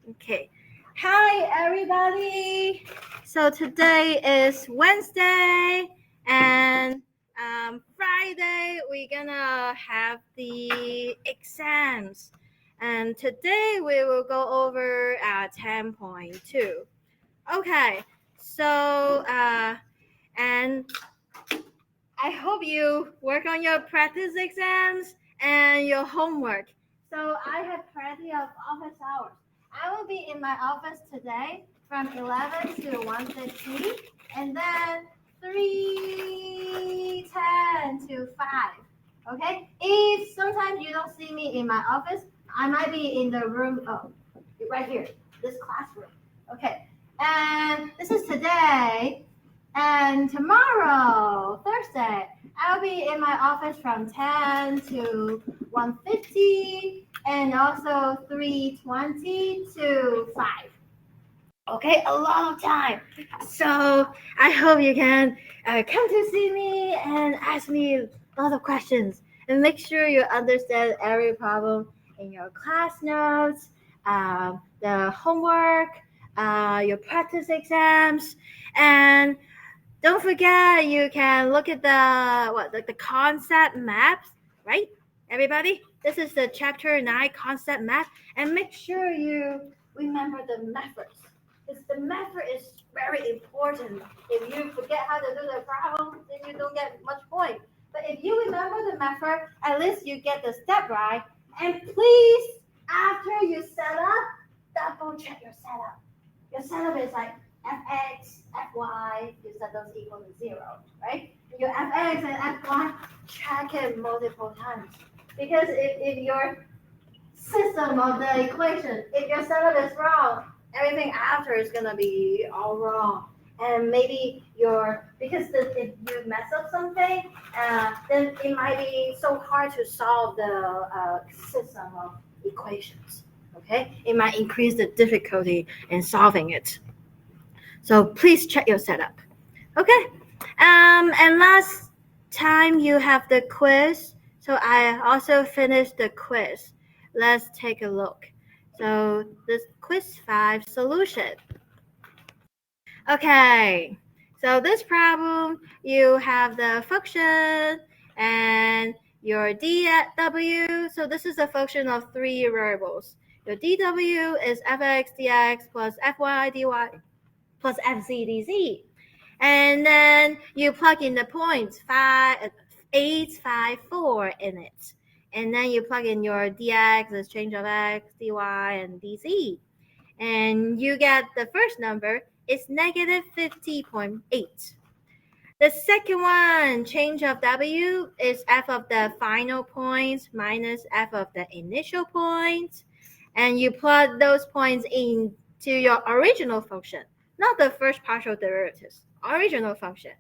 Okay. Hi, everybody. So today is Wednesday, and Friday we're gonna have the exams. And today we will go over 10.2. Okay. So and I hope you work on your practice exams and your homework. So I have plenty of office hours. I will be in my office today from 11 to 1:15, and then 3:10 to 5. Okay? If sometimes you don't see me in my office, I might be in the room right here, this classroom. Okay. And this is today. And tomorrow, Thursday, I'll be in my office from 10 to 1:50 and also 3:20 to 5. Okay, a lot of time. So I hope you can come to see me and ask me a lot of questions. And make sure you understand every problem in your class notes, the homework, your practice exams, and don't forget, you can look at the concept maps, right? Everybody, this is the chapter 9 concept map, and make sure you remember the methods. Because the method is very important. If you forget how to do the problem, then you don't get much point. But if you remember the method, at least you get the step right. And please, after you set up, double check your setup. Your setup is like fx, fy, you set those equal to 0, right? Your fx and fy, check it multiple times. Because if your system of the equation, if your setup is wrong, everything after is going to be all wrong. And maybe if you mess up something, then it might be so hard to solve the system of equations. Okay, it might increase the difficulty in solving it. So please check your setup. Okay. And last time you have the quiz. So I also finished the quiz. Let's take a look. So this quiz 5 solution. Okay. So this problem, you have the function and your dw. So this is a function of 3 variables. Your dw is fx dx plus fy dy plus fz dz. And then you plug in the points 8, 5, 4 in it. And then you plug in your dx, the change of x, dy, and dz. And you get the first number is negative 50.8. The second one, change of w, is f of the final points minus f of the initial points. And you plug those points into your original function, not the first partial derivatives, original function.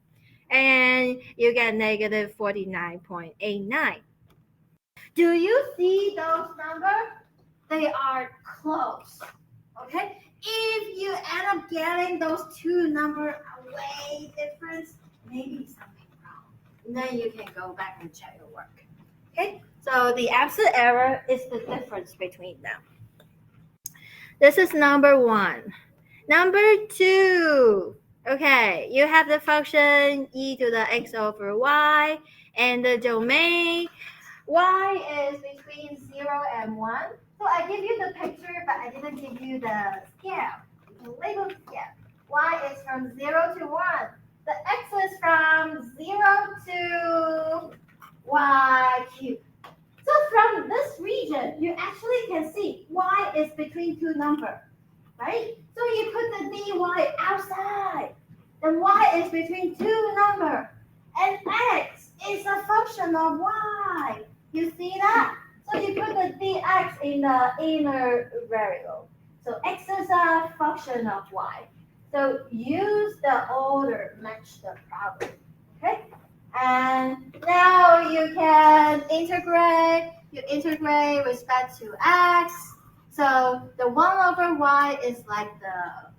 And you get negative 49.89. Do you see those numbers? They are close. Okay? If you end up getting those two numbers way different, maybe something wrong. And then you can go back and check your work. Okay? So the absolute error is the difference between them. This is number 1. Number 2. Okay, you have the function e to the x over y, and the domain y is between 0 and 1. So I give you the picture, but I didn't give you the scale. You can label the scale. Y is from 0 to 1. The x is from 0 to y cubed. So from this region, you actually can see y is between two numbers, right? So you put the dy outside. Then y is between two numbers. And x is a function of y. You see that? So you put the dx in the inner variable. So x is a function of y. So use the order, match the problem. Okay? And now you can integrate. You integrate respect to x. So the 1 over y is like the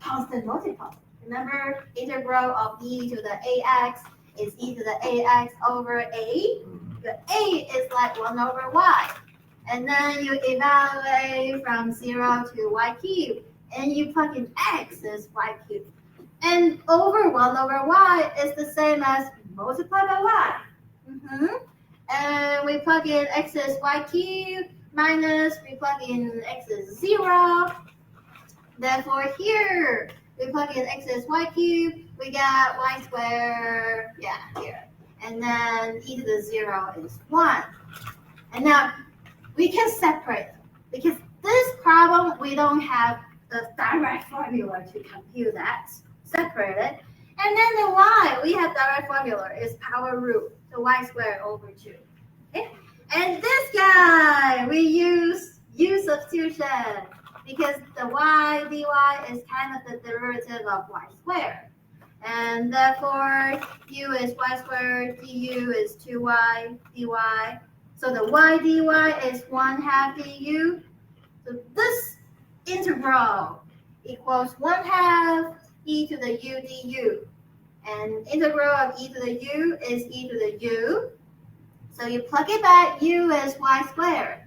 constant multiple. Remember, integral of e to the ax is e to the ax over a. The a is like 1 over y. And then you evaluate from 0 to y cubed. And you plug in x as y cubed. And over 1 over y is the same as multiplied by y. And we plug in x as y cubed minus we plug in x as 0. Therefore here we plug in x as y cubed, we got y squared, here. And then e to the 0 is 1. And now we can separate them because this problem we don't have the direct formula to compute that. Separate it. And then the y, we have direct formula is power root, so y squared over 2. Okay? And this guy, we use u substitution because the y dy is kind of the derivative of y squared. And therefore, u is y squared, du is 2y dy. So the y dy is 1/2 du. So this integral equals 1/2 e to the u du. And integral of e to the u is e to the u. So you plug it back, u is y squared.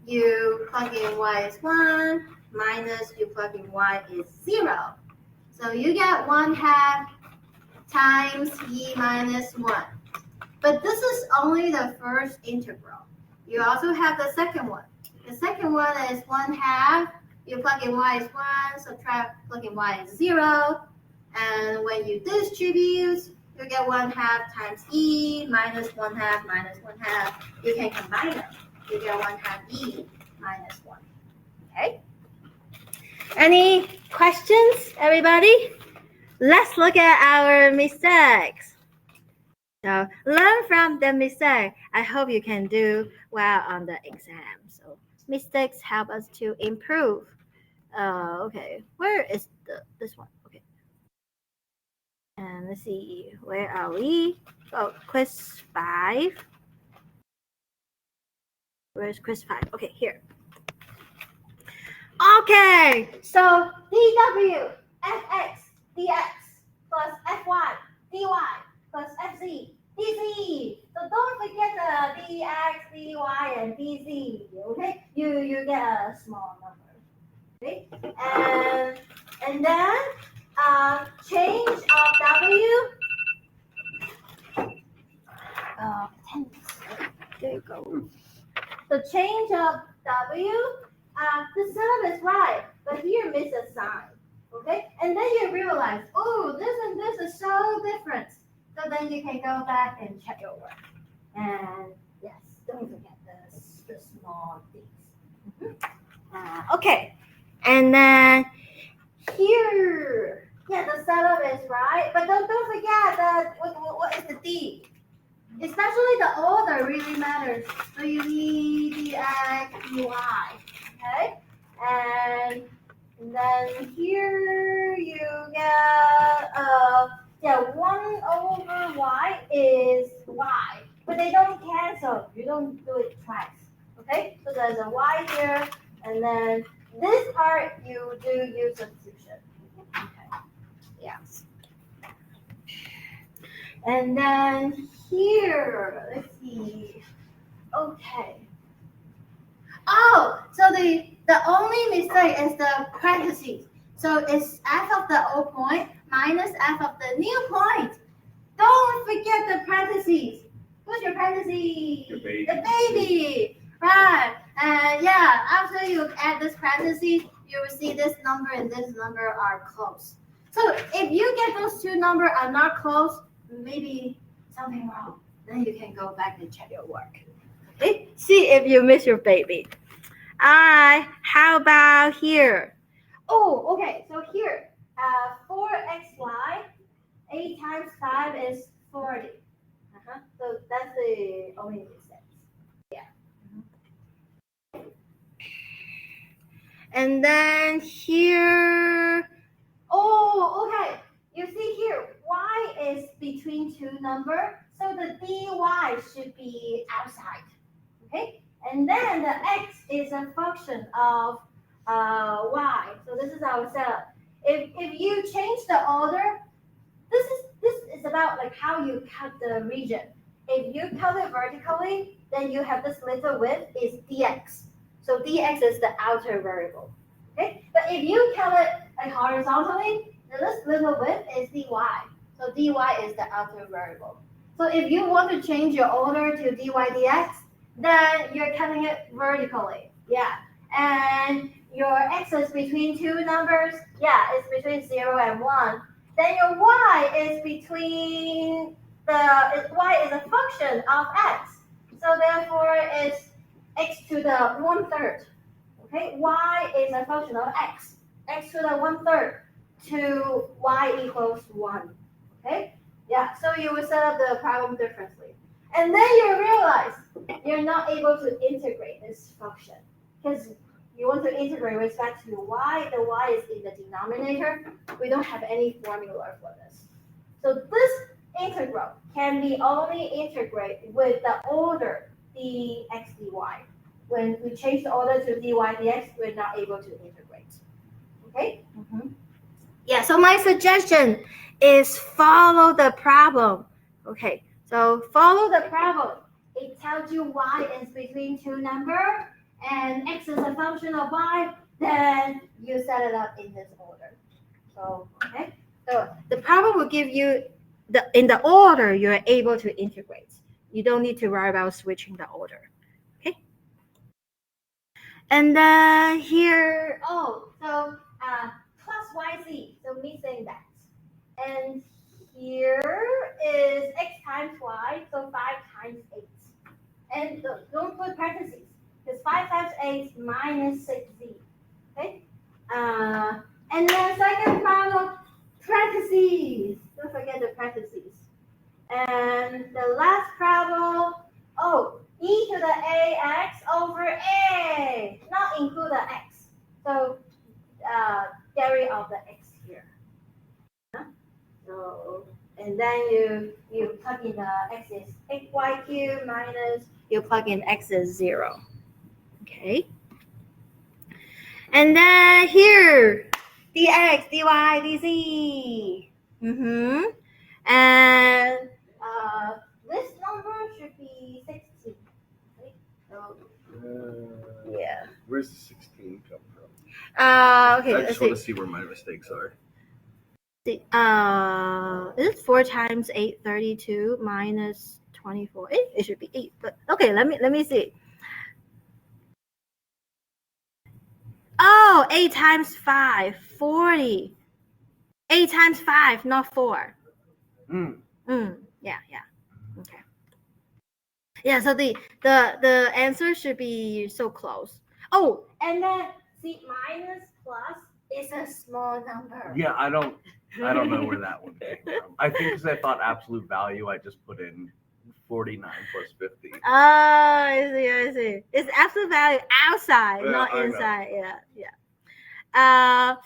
You plug in y is 1, minus you plug in y is 0. So you get 1/2 times e minus 1. But this is only the first integral. You also have the second one. The second one is 1/2. You plug in y is 1, subtract, plug in y is 0. And when you distribute, you get 1/2 times e minus 1/2 minus 1/2. You can combine them. You get 1/2 e minus 1. Okay? Any questions, everybody? Let's look at our mistakes. So learn from the mistake. I hope you can do well on the exam. So mistakes help us to improve. Okay, where is this one? Okay. And let's see, where are we? Oh, quiz 5. Where's quiz 5? Okay, here. Okay, so dw fx dx plus fy dy plus fz dz. So don't forget the dx, dy, and dz. Okay, you get a small number. Okay, and then change of w. There you go. The change of w. The sum is right, but here miss a sign. Okay, and then you realize, oh, this and this is so different. So then you can go back and check your work. And yes, don't forget the small things. Okay, and then here, the setup is right, but don't forget that what is the d? Especially the order really matters. So you need dx, dy, okay? And then here you get 1 over y is y, but they don't cancel. You don't do it twice, okay? So there's a y here, and then this part you do u substitution. Okay, yes. And then here, let's see. Okay. Oh, so the only mistake is the parentheses. So it's f of the old point minus f of the new point. Don't forget the parentheses. What's your parentheses? The baby. Right. And after you add this parentheses, you will see this number and this number are close. So if you get those two numbers are not close, maybe something wrong. Then you can go back and check your work. Okay? See if you miss your baby. How about here? Oh, okay. So here, 4xy, 8 times 5 is 40. So that's the only mistake. Yeah. And then here, okay. You see here, y is between two numbers, so the dy should be outside. Okay, and then the x is a function of y. So this is our setup. If you change the order, this is about like how you cut the region. If you cut it vertically, then you have this little width is dx. So dx is the outer variable. Okay, but if you count it horizontally, this little width is dy. So dy is the outer variable. So if you want to change your order to dy dx, then you're cutting it vertically. Yeah. And your x is between two numbers. Yeah, it's between 0 and 1. Then your y is between y is a function of x. So therefore it's x to the 1/3. Okay, y is a function of x. X to the 1/3 to y equals 1. Okay? Yeah, so you will set up the problem differently. And then you realize you're not able to integrate this function because you want to integrate with respect to y. The y is in the denominator. We don't have any formula for this. So this integral can be only integrated with the order dx dy. When we change the order to dy dx, we're not able to integrate. Okay? Mm-hmm. Yeah, so my suggestion is follow the problem. Okay, so follow the problem. It tells you y is between two numbers and x is a function of y, then you set it up in this order. So, okay, so the problem will give you in the order you're able to integrate. You don't need to worry about switching the order. Okay. And then here, plus yz, so missing that. And here is x times y, so 5 times 8. And don't put parentheses, because 5 times 8 minus 6z. Okay? And then second problem, parentheses. Don't forget the parentheses. And the last problem, e to the ax over a, not include the x. So get rid of the x here. So, and then you plug in the x is 8y cubed minus, you plug in x is 0. Okay. And then here, dx, dy, dz. And this number should be 16. Right? So, yeah. Where's the 16 come from? Okay. I just want to see where my mistakes are. Is it 4 times 8, 32 minus 24? It should be 8, but okay, let me see. 8 times 5, 40. 8 times 5, not 4. Yeah. Okay. Yeah, so the answer should be so close. Oh, and then see, minus plus is a small number. Yeah, I don't know where that one came from. I think because I thought absolute value, I just put in 49 plus 50. Oh, I see. It's absolute value outside, not inside. Yeah.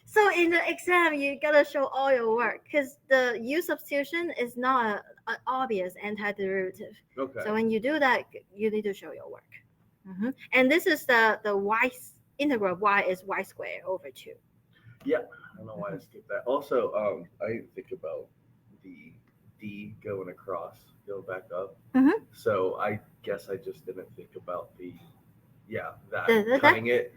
So in the exam, you gotta show all your work because the U substitution is not an obvious antiderivative. Okay. So when you do that, you need to show your work. And this is the y integral of y is y squared over 2. Yeah, I don't know why I skipped that. Also, I didn't think about the D going across, go back up. So I guess I just didn't think about cutting it.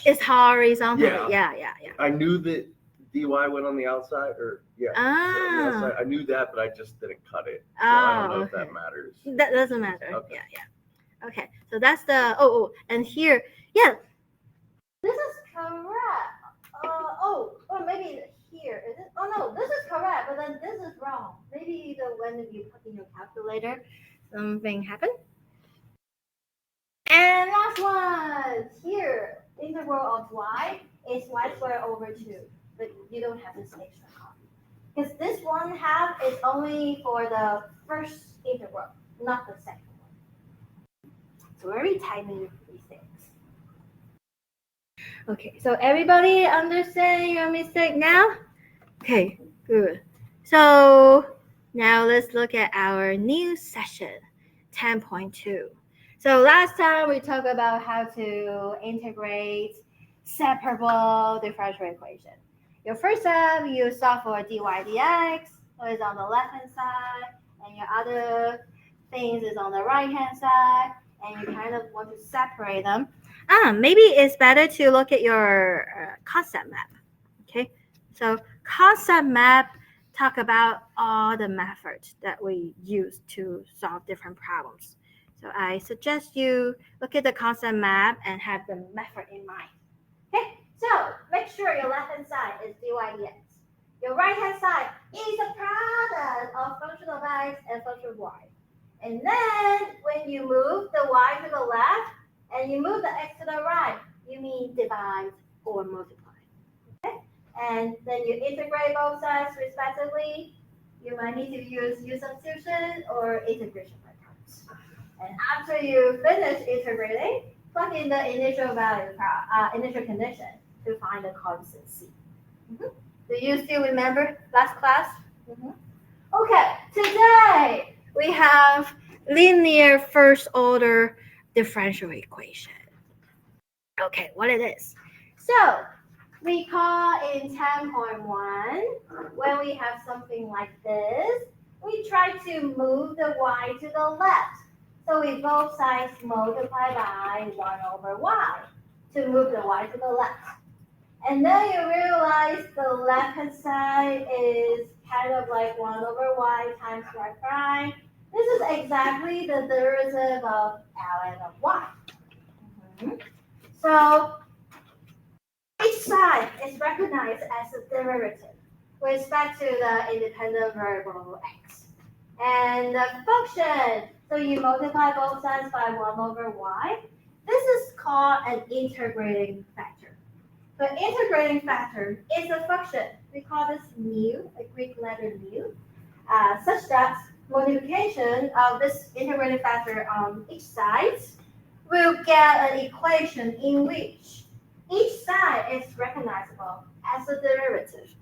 It's horizontal. Yeah. I knew that dy went on the outside, or the outside. I knew that, but I just didn't cut it. So I don't know if that matters. That doesn't matter. Okay. Yeah. Okay, so that's the and here, this is correct. Or maybe here is it? Oh no, this is correct, but then this is wrong. Maybe when you put in your calculator, something happened. And last one here, integral of y is y squared over 2, but you don't have this extra copy because this 1/2 is only for the first integral, not the second one. So very tiny mistakes. Okay, so everybody understand your mistake now? Okay, good. So now let's look at our new session, 10.2. So last time we talked about how to integrate separable differential equation. Your first step, you solve for dy dx, so it's on the left-hand side, and your other things is on the right-hand side, and you kind of want to separate them. Maybe it's better to look at your concept map. Okay, so concept map talk about all the methods that we use to solve different problems. So I suggest you look at the concept map and have the method in mind. Okay, so make sure your left hand side is dy dx. Your right hand side is a product of function of x and function of y. And then when you move the y to the left and you move the x to the right, you mean divide or multiply. Okay? And then you integrate both sides respectively. You might need to use U substitution or integration by parts. And after you finish integrating, plug in the initial value, initial condition to find the constant C. Mm-hmm. Do you still remember last class? Mm-hmm. Okay, today we have linear first order differential equation. Okay, what it is. So we call in 10.1, when we have something like this, we try to move the y to the left. So we both sides multiply by 1 over y to move the y to the left. And then you realize the left-hand side is kind of like 1 over y times y prime. This is exactly the derivative of ln of y. Mm-hmm. So each side is recognized as a derivative with respect to the independent variable x. And the function, so you multiply both sides by 1 over y. This is called an integrating factor. The integrating factor is a function. We call this mu, a Greek letter mu, such that multiplication of this integrating factor on each side will get an equation in which each side is recognizable as a derivative.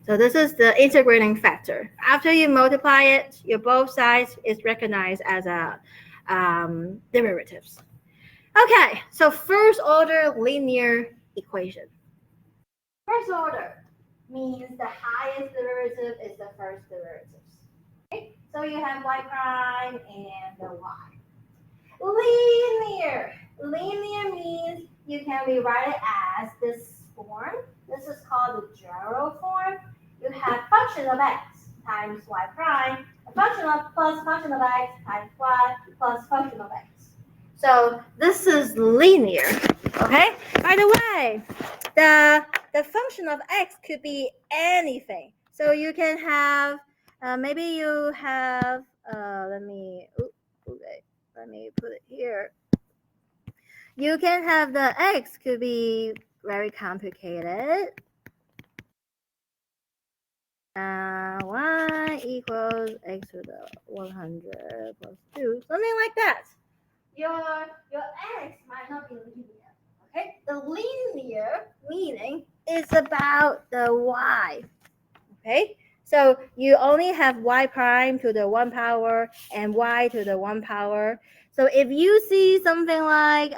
So this is the integrating factor. After you multiply it, your both sides is recognized as a derivatives. Okay, so first order linear equation. First order means the highest derivative is the first derivative. Okay, so you have y prime and the y. Linear. Linear means you can rewrite it as this form. This is called the general form. You have function of x times y prime, a function of plus function of x times y plus function of x. So this is linear. Okay. By the way, the function of x could be anything. So you can have maybe you have let me put it here. You can have the x could be very complicated. Y equals x to the 100 plus 2, something like that. Your x might not be linear. Okay, the linear meaning is about the y. Okay, so you only have y prime to the 1 power and y to the 1 power. So if you see something like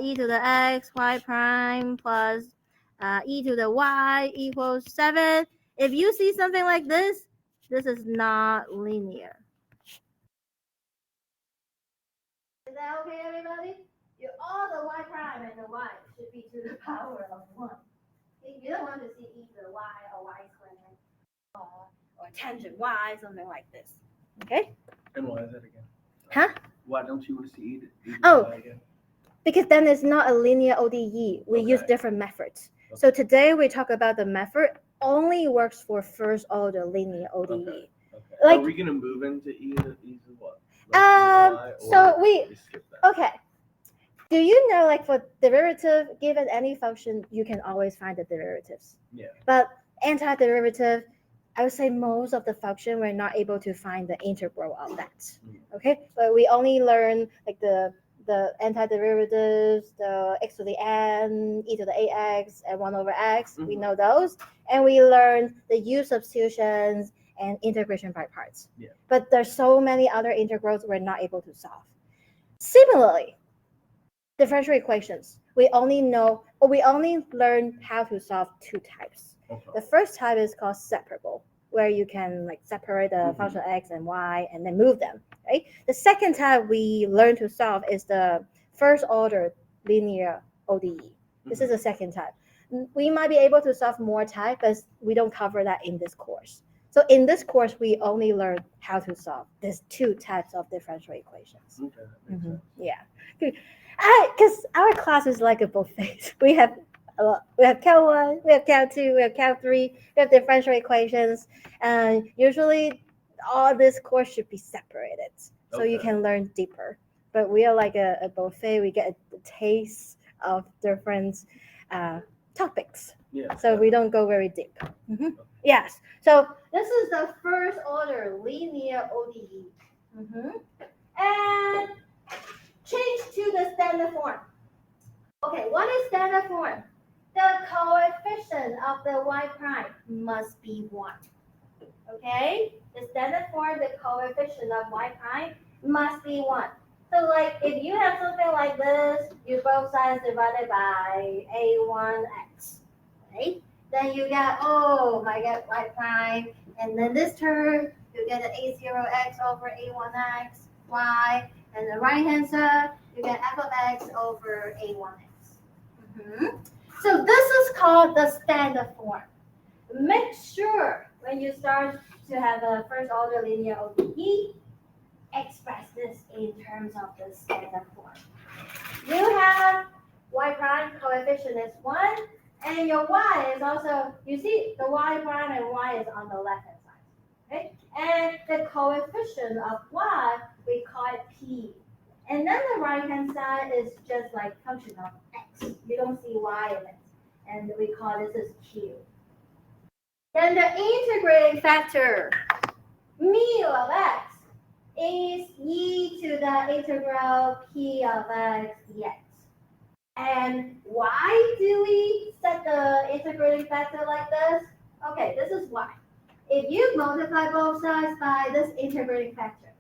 e to the x y prime plus e to the y equals 7, if you see something like this is not linear. Is that okay, everybody? All the y prime and the y should be to the power of 1. You don't want to see e to the y or y squared or tangent y, something like this. Okay? And why is that again? Huh? Why don't you want to see e to y again? Because then it's not a linear ODE. We use different methods. Okay. So today we talk about the method only works for first order linear ODE. Okay. Like, are we going to move into e to what? Okay. Do you know, like for derivative, given any function, you can always find the derivatives. Yeah. But antiderivative, I would say most of the function we're not able to find the integral of that. Okay, but we only learn like the antiderivatives, the x to the n, e to the ax, and 1 over x. Mm-hmm. We know those, and we learn the U substitutions and integration by parts. Yeah. But there's so many other integrals we're not able to solve. Similarly, differential equations, we only learn how to solve 2 types. Okay. The first type is called separable, where you can like separate the function x and y and then move them, right? The second type we learn to solve is the first order linear ODE. This is the second type. We might be able to solve more types, but we don't cover that in this course. So in this course, we only learn how to solve these two types of differential equations. Okay, Yeah, because our class is like a buffet. We have Cal 1, we have Cal 2, we have Cal 3, we have differential equations, and usually all this course should be separated so you can learn deeper. But we are like a buffet. We get a taste of different topics. Yeah. So we don't go very deep. Mm-hmm. Yes. So this is the first order linear ODE. Mm-hmm. And change to the standard form. Okay, what is standard form? The coefficient of the y prime must be 1. Okay? The standard form, the coefficient of y prime must be 1. So like if you have something like this, you both sides divided by a1x, right? Then you get, oh my god, y prime, and then this term, you get the a0x over a1x, y, and the right hand side, you get f of x over a1x. Mm-hmm. So this is called the standard form. Make sure when you start to have a first order linear ODE, express this in terms of the standard form. You have y prime coefficient is 1, and your y is also, you see the y prime and y is on the left hand side. Okay? And the coefficient of y, we call it p. And then the right hand side is just like function of x. You don't see y in it. And we call this as q. Then the integrating factor, mu of x, is e to the integral p of x dx. And why do we set the integrating factor like this? Okay, this is why. If you multiply both sides by this integrating factor,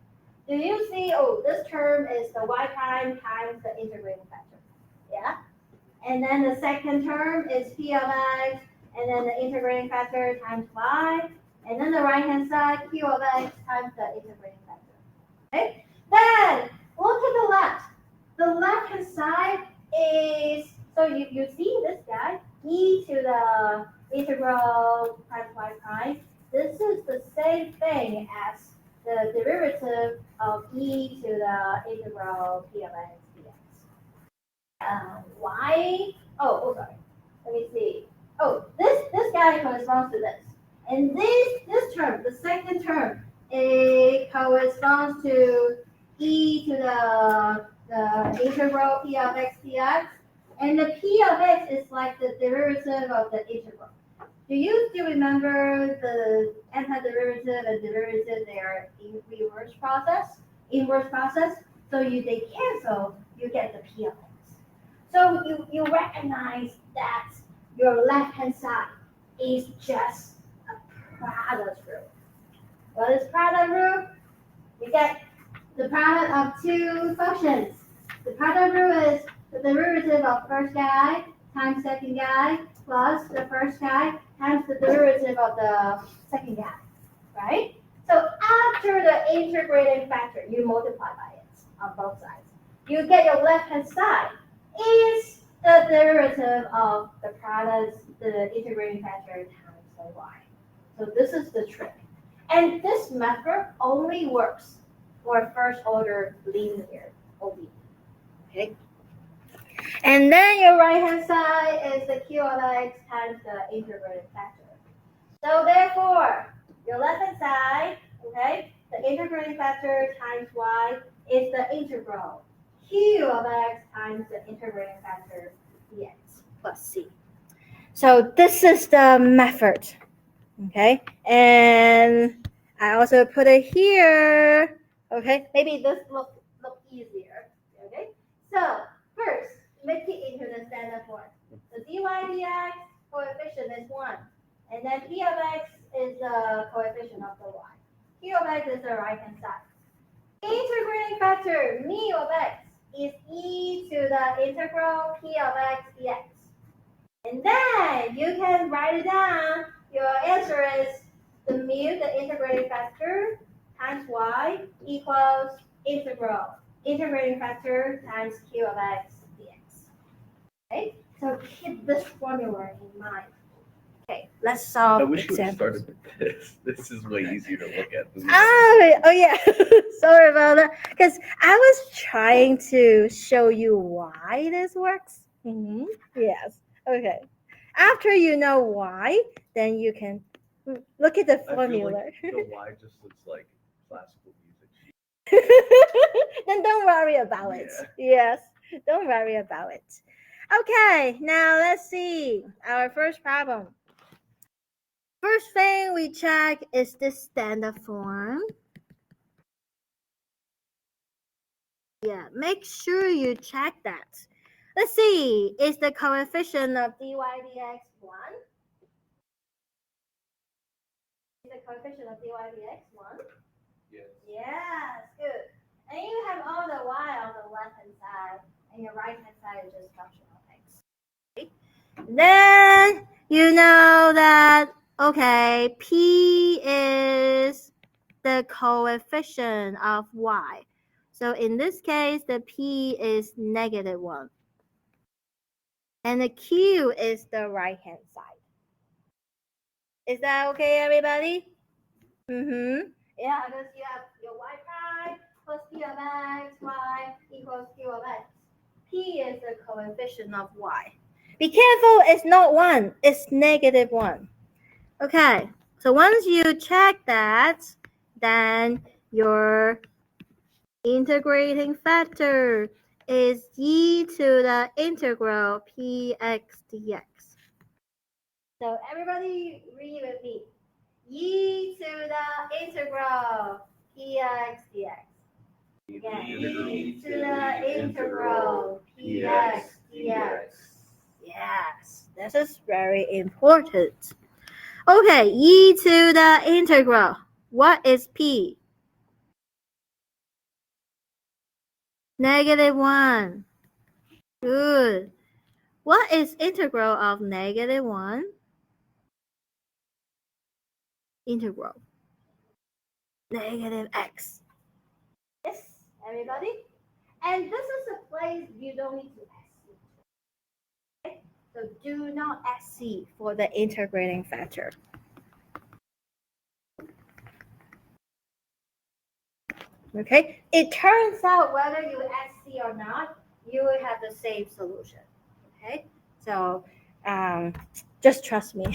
do you see, oh, this term is the y prime times the integrating factor? Yeah? And then the second term is p of x, and then the integrating factor times y, and then the right-hand side, q of x times the integrating factor. Okay? Then, look at the left. The left-hand side is, so you see this guy, e to the integral times y prime. This is the same thing as the derivative of e to the integral p of x dx. Why? Oh, sorry. Let me see. Oh, this guy corresponds to this. And this term, the second term, it corresponds to e to the integral p of x dx. And the p of x is like the derivative of the integral. Do you still remember the antiderivative and derivative? They are in reverse process, inverse process. So they cancel, you get the p of x. So you recognize that your left-hand side is just a product rule. What is product rule? You get the product of two functions. The product rule is the derivative of first guy times second guy plus the first guy times the derivative of the second guy, right? So after the integrating factor, you multiply by it on both sides. You get your left-hand side is the derivative of the product, the integrating factor times the y. So this is the trick. And this method only works for first order linear ODE. Okay? And then your right hand side is the q of x times the integrating factor. So therefore, your left hand side, okay, the integrating factor times y is the integral q of x times the integrating factor dx plus c. So this is the method, okay? And I also put it here, okay? Maybe this look easier, okay? So first, make it into the standard form. So dy dx coefficient is 1, and then p of x is the coefficient of the y. Q of x is the right-hand side. Integrating factor mu of x is e to the integral p of x dx. And then you can write it down. Your answer is the mu, the integrating factor, times y equals integral. Integrating factor times q of x dx. Okay, so keep this formula in mind. Okay, let's solve I wish you would have examples. started with this. This is way easier to look at. Than Oh yeah. Sorry about that. Because I was trying to show you why this works. Yes. Okay. After you know why, then you can look at the I feel formula. like the why just looks like classical music. Then don't worry about it. Yes, don't worry about it. Okay, now let's see our first problem. First thing we check is the standard form. Yeah, make sure you check that. Let's see, is the coefficient of dy dx 1? Is the coefficient of dy dx 1? Yes, good. And you have all the y on the left hand side, and your right hand side is just functional x. Then you know that, okay, p is the coefficient of y. So in this case, the p is -1. And the q is the right hand side. Is that okay, everybody? Yeah, because you have your y prime plus p of x, y equals q of x. P is the coefficient of y. Be careful, it's not 1, it's -1. Okay, so once you check that, then your integrating factor is e to the integral px dx. So everybody read with me. E to the integral px dx. Again, e to the integral px dx. Yes, this is very important. Okay, e to the integral. What is p? -1. Good. What is integral of -1? Integral. -x. Yes, everybody? And this is a place you don't need to SC. Okay? So do not SC for the integrating factor. Okay? It turns out whether you SC or not, you will have the same solution. Okay? So just trust me.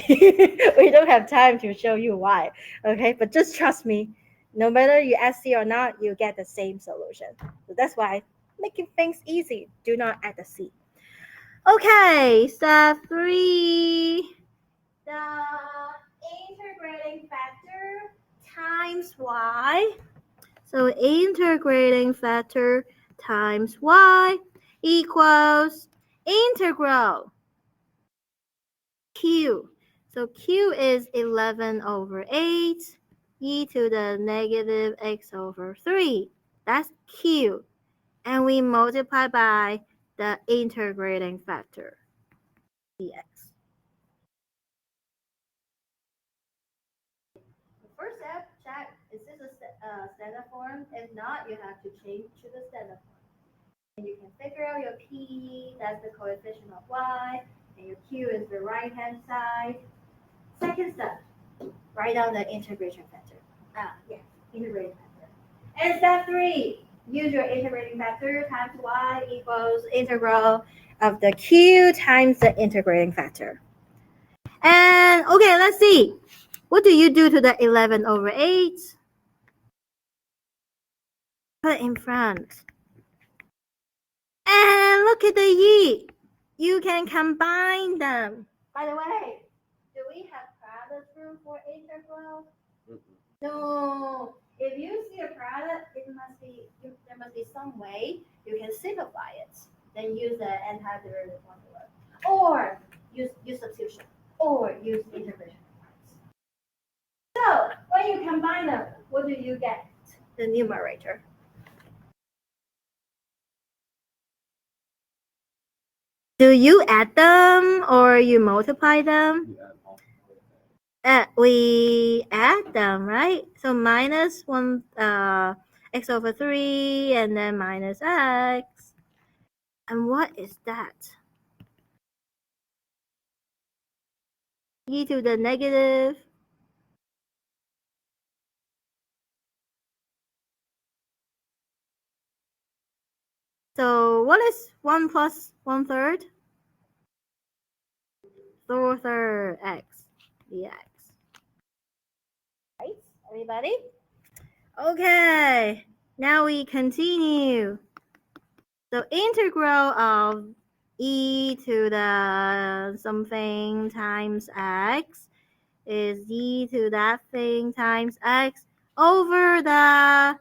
We don't have time to show you why. Okay? But just trust me. No matter you SC or not, you get the same solution. So that's why making things easy. Do not add the C. Okay, step 3. The integrating factor times y. So integrating factor times y equals integral q. So q is 11/8 e to the -x/3. That's q. And we multiply by the integrating factor, dx. The first step, check, is this a standard form? If not, you have to change to the standard form. And you can figure out your p, that's the coefficient of y, and your q is the right-hand side. Second step, write down the integration factor. Integrating factor. And step 3, use your integrating factor times y equals integral of the q times the integrating factor. And okay, let's see. What do you do to the 11/8? Put in front. And look at the e. You can combine them. By the way, do we have product rule for integral? No. If you see a product, there must be some way you can simplify it. Then use the antiderivative formula, or use substitution, or use integration. So when you combine them, what do you get? The numerator. Do you add them or you multiply them? We add them, right? So minus 1 x/3 and then minus x. And what is that? e to the negative. So what is 1 plus 1/3? 4/3 x dx. Right, everybody? Okay, now we continue. The integral of e to the something times x is e to that thing times x over the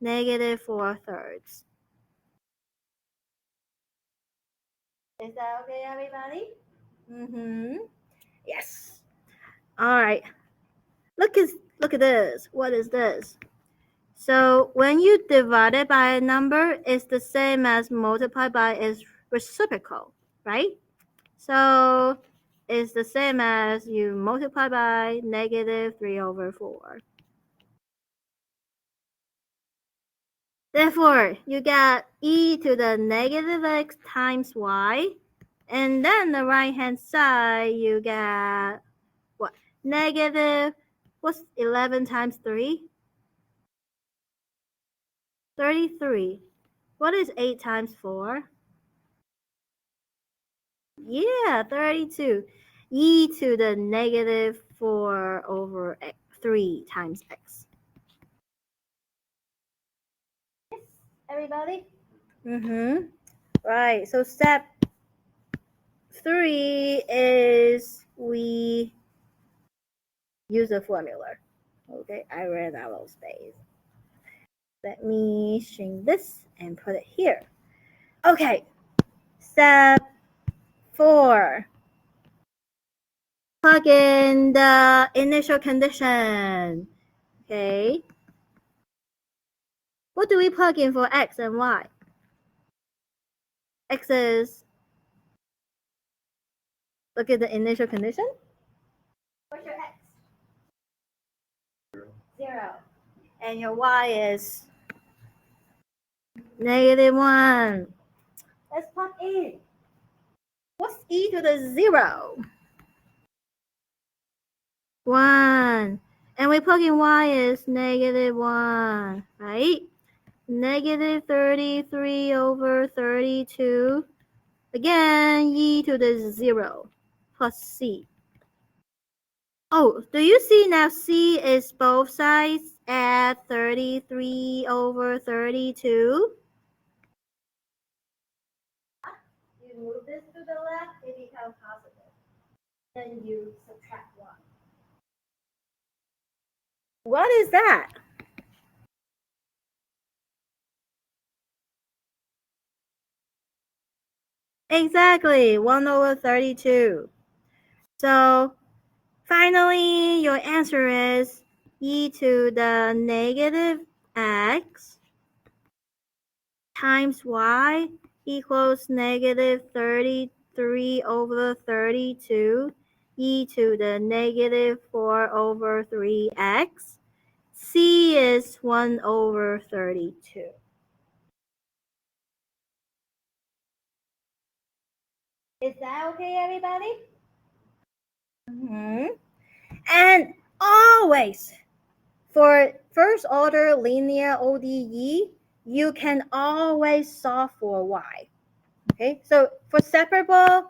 negative 4/3. Is that okay, everybody? Yes. All right. Look at this. What is this? So when you divide it by a number, it's the same as multiply by its reciprocal, right? So it's the same as you multiply by negative 3/4. Therefore, you get e to the negative x times y, and then the right hand side you get what? Negative, what's 11 times 3? 33. What is 8 times 4? Yeah, 32. E to the negative 4/3 times x. Yes, everybody? Right, so step 3 is we use a formula. Okay, I ran out of space. Let me shrink this and put it here. Okay, step 4. Plug in the initial condition. Okay. What do we plug in for x and y? X is, look at the initial condition. What's your x? 0. And your y is -1. Let's plug in. What's e to the 0? 1. And we plug in y is -1, right? Negative 33/32. Again, e to the 0 plus c. Oh, do you see now c is both sides at 33/32? You move this to the left, it becomes positive. Then you subtract 1. What is that? Exactly, 1/32. So finally, your answer is e to the negative x times y equals -33/32 e to the negative 4/3x. C is 1/32. Is that okay, everybody? And always, for first order linear ODE, you can always solve for y. Okay, so for separable,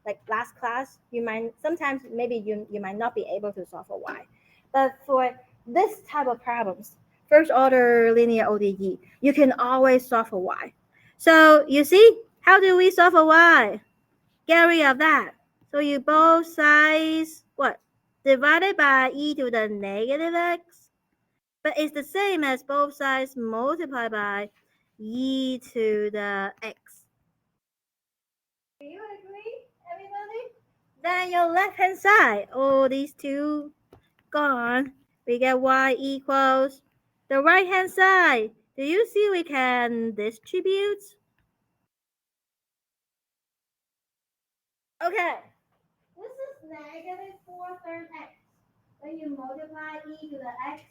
like last class, you might sometimes maybe you might not be able to solve for y. But for this type of problems, first order linear ODE, you can always solve for y. So you see, how do we solve for y? Get rid of that. So you both sides, what? Divided by e to the negative x. But it's the same as both sides multiplied by e to the x. Do you agree, everybody? Then your left hand side, all these two gone. We get y equals the right hand side. Do you see we can distribute? Okay. This is -4/3 x. When you multiply e to the x,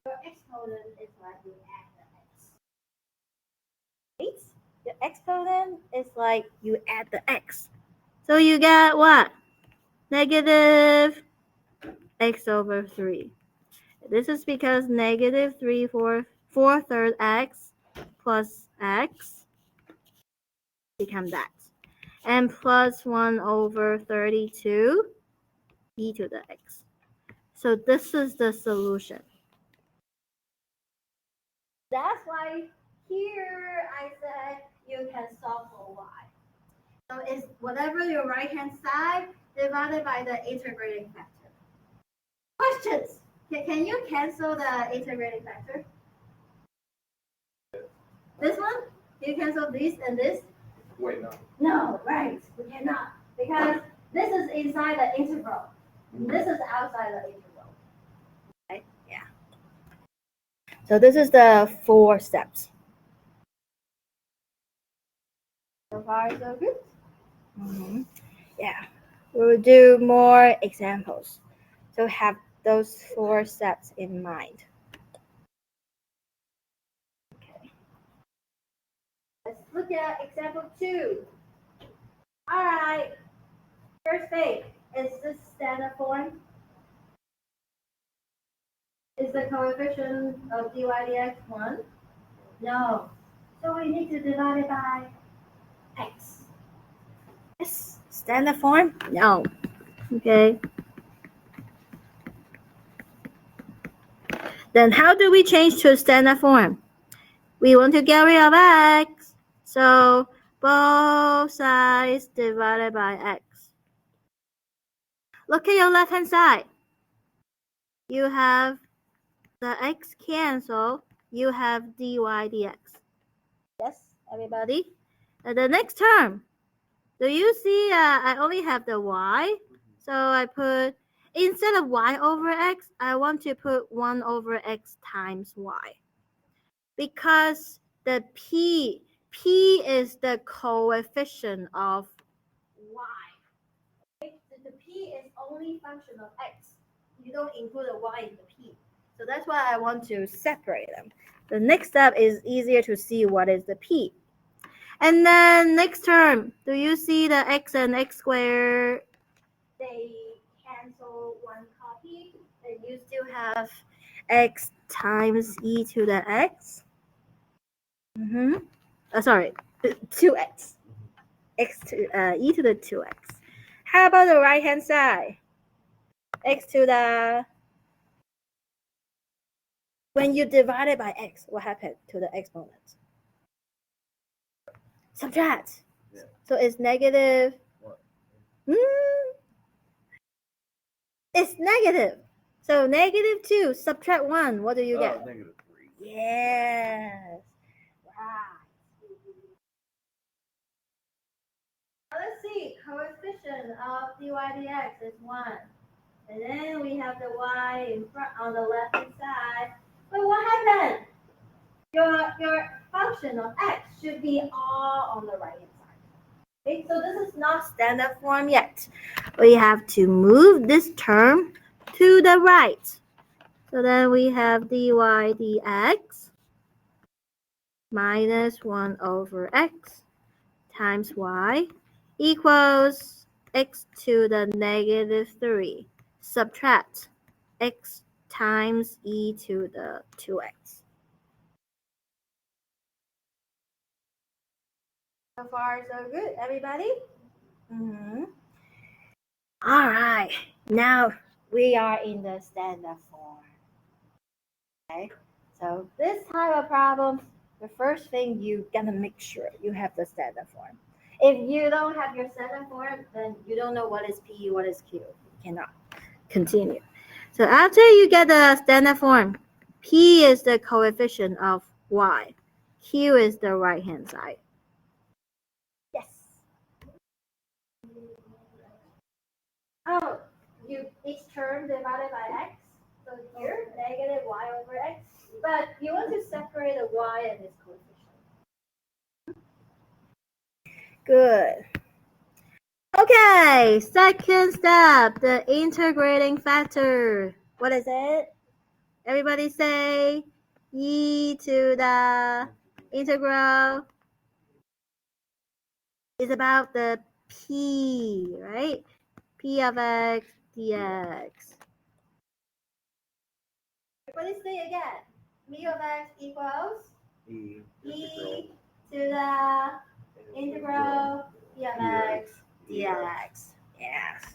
your exponent is like you add the x. Right? Your exponent is like you add the x. So you get what? negative x over 3. This is because negative 4/4 x plus x become that. And plus 1 over 32 e to the x. So this is the solution. That's why here I said you can solve for y. So it's whatever your right-hand side divided by the integrating factor. Questions? Can you cancel the integrating factor? This one? Can you cancel this and this? Wait, no. No, right. We cannot. Because this is inside the integral. And this is outside the integral. Okay? Yeah. So this is the 4 steps. So far, so good? Mm-hmm. Yeah. We'll do more examples. So have those 4 steps in mind. Okay. Let's look at example 2. All right. First thing, is this standard form? Is the coefficient of dy dx 1? No. So we need to divide it by x. Yes. Standard form? No. Okay. Then how do we change to standard form? We want to get rid of x. So both sides divided by x. Look at your left-hand side. You have the x cancel. You have dy dx. Yes, everybody? And the next term. Do you see I only have the y? So I put, instead of y over x, I want to put 1 over x times y. Because the p is the coefficient of y. Okay? So the p is only function of x. You don't include a y in the p. So that's why I want to separate them. The next step is easier to see what is the p. And then next term, do you see the x and x squared? They cancel one copy, and you still have x times e to the x. Sorry, 2x. E to the 2x. How about the right-hand side? X to the... When you divide it by x, what happened to the exponent? Subtract. Yeah. So it's negative... What? It's negative. So negative 2, subtract 1. What do you get? Negative 3. Yes. Right. Now let's see. Coefficient of dy dx is 1. And then we have the y in front on the left-hand side. But what happened? Your function of x should be all on the right-hand side. Okay, so this is not standard form yet. We have to move this term to the right. So then we have dy dx minus 1 over x times y equals x to the negative 3. Subtract x times e to the 2x. So far, so good, everybody? All right, now we are in the standard form. Okay, so this type of problem, the first thing you gotta make sure you have the standard form. If you don't have your standard form, then you don't know what is P, what is Q. You cannot continue. So after you get the standard form, P is the coefficient of y. Q is the right-hand side. Yes. Oh, each term divided by x. So here, negative y over x. But you want to separate the y and its coefficient. Good. Okay, second step, the integrating factor. What is it? Everybody say e to the integral is about the p, right? P of x dx. Everybody say again. P of x equals E e to the integral P of x dx. Yes.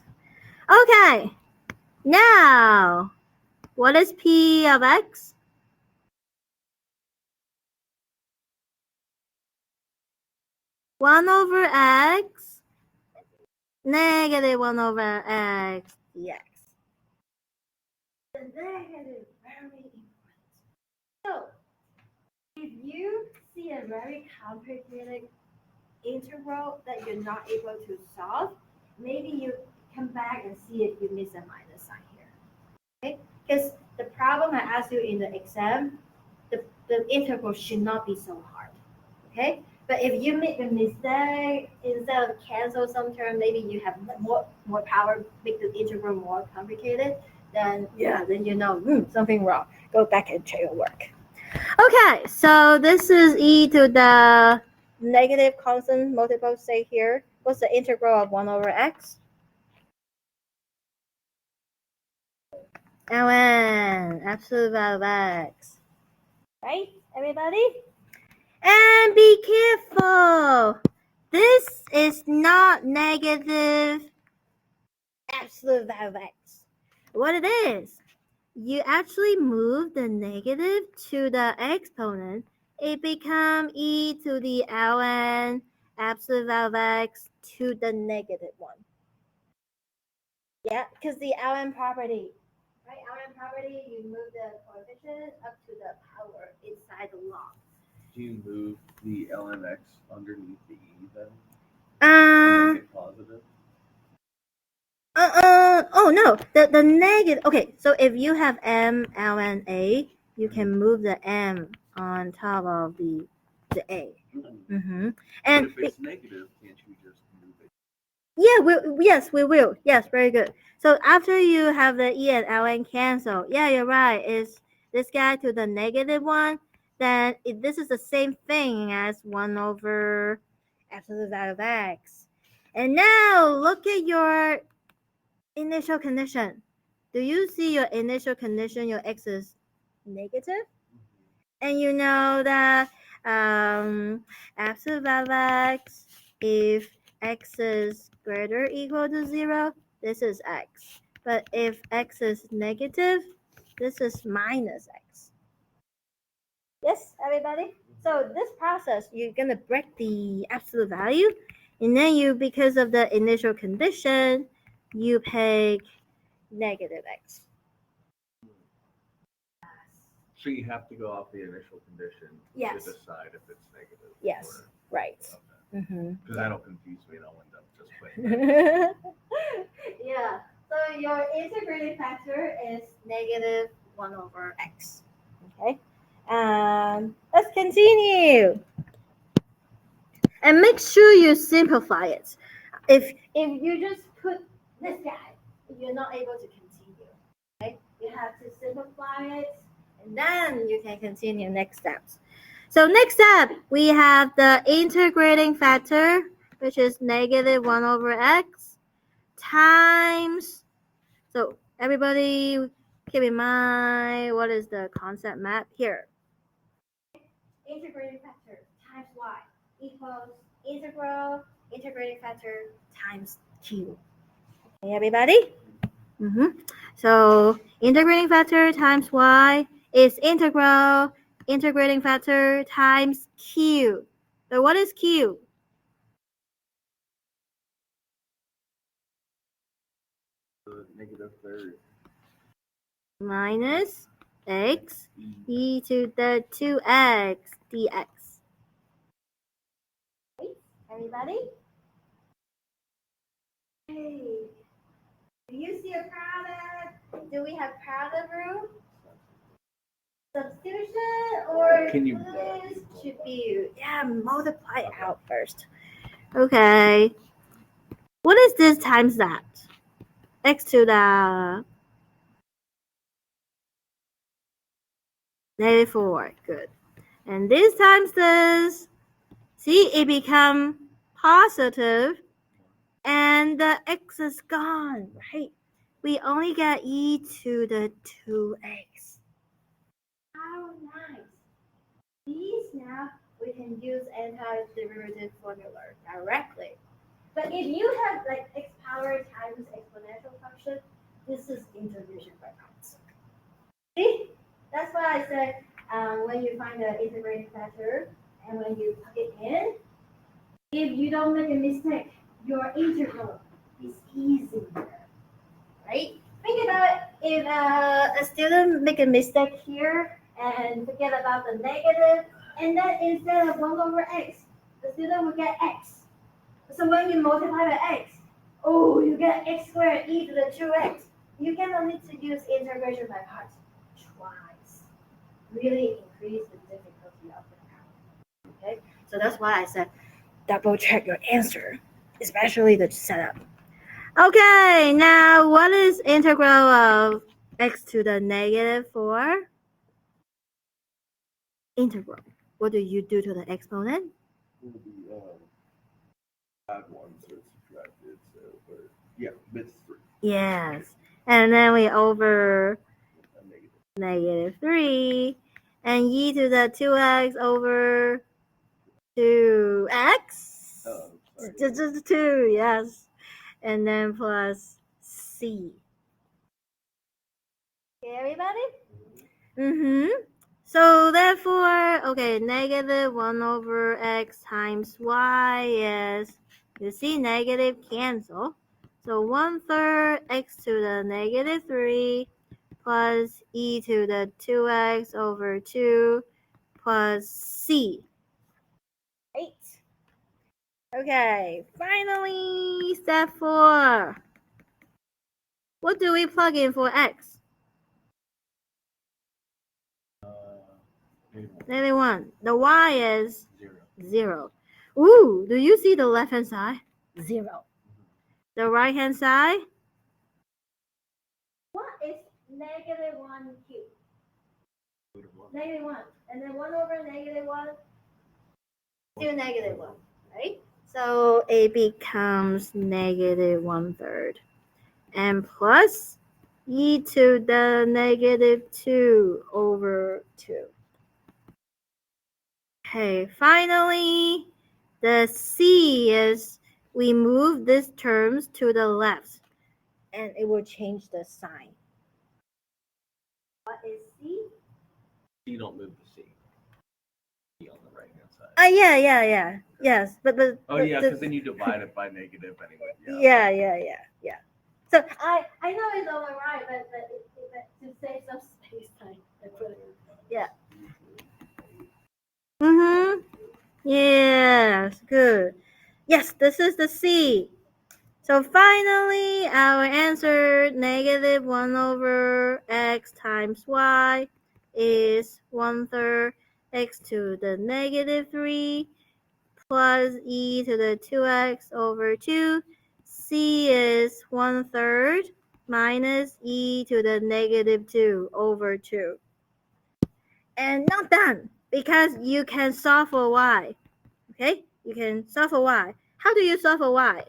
Okay. Now, what is P of x? One over x negative 1 over x dx. The negative is very important. So, if you see a very complicated integral that you're not able to solve, maybe you come back and see if you miss a minus sign here. Okay? Because the problem I asked you in the exam, the integral should not be so hard. Okay? But if you make a mistake, instead of cancel some term, maybe you have more power, make the integral more complicated, then you know something wrong. Go back and check your work. Okay, so this is e to the negative constant multiple, say here. What's the integral of 1 over x? ln absolute value of x. Right, everybody? And be careful. This is not negative absolute value of x. What it is, you actually move the negative to the exponent. It becomes e to the ln absolute value of x to the negative 1. Yeah, because the ln property. Right, ln property, you move the coefficient up to the power inside the log. Do you move the ln x underneath the e then? Make it positive? Oh no, the negative. Okay, so if you have m ln a, you can move the m on top of the a. Mm-hmm. And but if it's negative, can't you just move it? Yeah, yes, we will. Yes, very good. So after you have the e and ln cancel, yeah, you're right. Is this guy to the negative 1? Then this is the same thing as 1 over absolute value of x. And now look at your initial condition. Do you see your initial condition? Your x is negative, and you know that absolute value of x, if x is greater or equal to 0, this is x. But if x is negative, this is minus x. Yes, everybody? So this process, you're going to break the absolute value, and then you, because of the initial condition, you pick negative x. So you have to go off the initial condition Yes. to decide if it's negative. Yes, right. Because that'll confuse me and I'll end up just putting Yeah, so your integrating factor is negative 1 over x. Okay, let's continue. And make sure you simplify it. If you just put this guy, you're not able to continue. Okay, you have to simplify it, and then you can continue next steps. So next step, we have the integrating factor, which is negative 1 over x times. So everybody keep in mind, what is the concept map here? Integrating factor times y equals integral integrating factor times q. Okay, everybody? So integrating factor times y is integral integrating factor times q. So what is q? negative third. Minus x e to the 2x dx. Everybody? Hey, do you see a product? Do we have product rule? Substitution or Can you distribute? Yeah, multiply out first. Okay. What is this times that? X to the negative 4. Good. And this times this. See, it become positive and the x is gone, right? We only get e to the 2x. How nice. These now we can use antiderivative formula directly. But if you have like x power times exponential function, this is integration by parts. See? That's why I said when you find the integrating factor and when you plug it in, if you don't make a mistake, your integral is easier, right? Think about if a student make a mistake here and forget about the negative, and then instead of 1 over x, the student will get x. So when you multiply by x, you get x squared e to the 2x. You can need to use integration by parts twice. Really increase the difficulty of the problem. Okay, so that's why I said double check your answer, especially the setup. Okay, now what is integral of x to the negative 4? Integral. What do you do to the exponent? Add 1, so it's subtracted. It's 3. Yes, and then we over negative 3, and e to the 2x over 2x. Just 2, yes. And then plus c. Okay, everybody? Mm-hmm. So therefore, okay, negative 1 over x times y is, you see, negative cancel. So 1/3 x to the negative 3 plus e to the 2x over 2 plus c. Right? Okay, finally, step 4. What do we plug in for x? Negative 1. The y is 0. Ooh, do you see the left-hand side? 0. The right-hand side? What is negative 1 cubed? Negative 1. And then 1 over negative 1? Still negative 1, right? So it becomes negative 1/3. And plus e to the negative 2 over 2. Okay, finally, the c is, we move these terms to the left, and it will change the sign. What is c? You don't move the c. C on the right-hand side. Yeah. Yes, but because then you divide it by negative anyway. Yeah. So I know it's on the right, but to save some space time, I put it. Yeah. Mm-hmm. Yes, good. Yes, this is the C. So finally, our answer, negative 1 over x times y, is 1/3 x to the negative 3 plus e to the 2x over 2. C is 1/3 minus e to the negative 2 over 2. And not done, because you can solve for y. Okay, you can solve for y. How do you solve for y?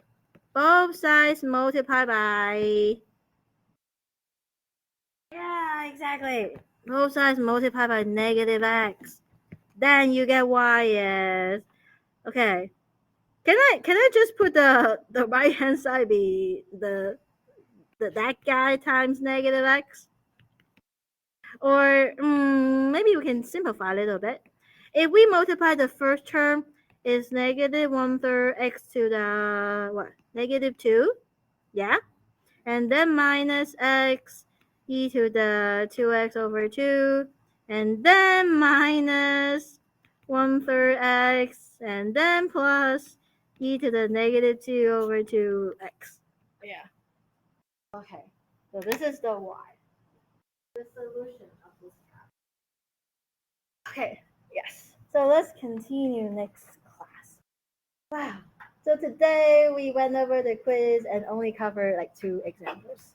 Both sides multiply by... Yeah, exactly. Both sides multiply by negative x. Then you get y is... Okay. Can I just put the right hand side be the that guy times negative x? Or maybe we can simplify a little bit. If we multiply the first term, is negative 1/3 x to the what? Negative 2, yeah, and then minus x e to the 2x over 2, and then minus 1/3 x, and then plus e to the negative 2 over 2x. Yeah. Okay. So this is the y. The solution of this problem. Okay. Yes. So let's continue next class. Wow. So today we went over the quiz and only covered like 2 examples.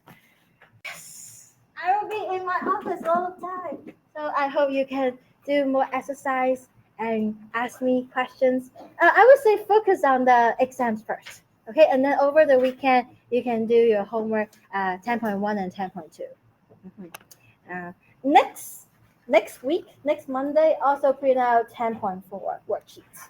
Yes. I will be in my office all the time. So I hope you can do more exercise and ask me questions. I would say focus on the exams first. Okay, and then over the weekend, you can do your homework 10.1 and 10.2. Next week, next Monday, also print out 10.4 worksheets.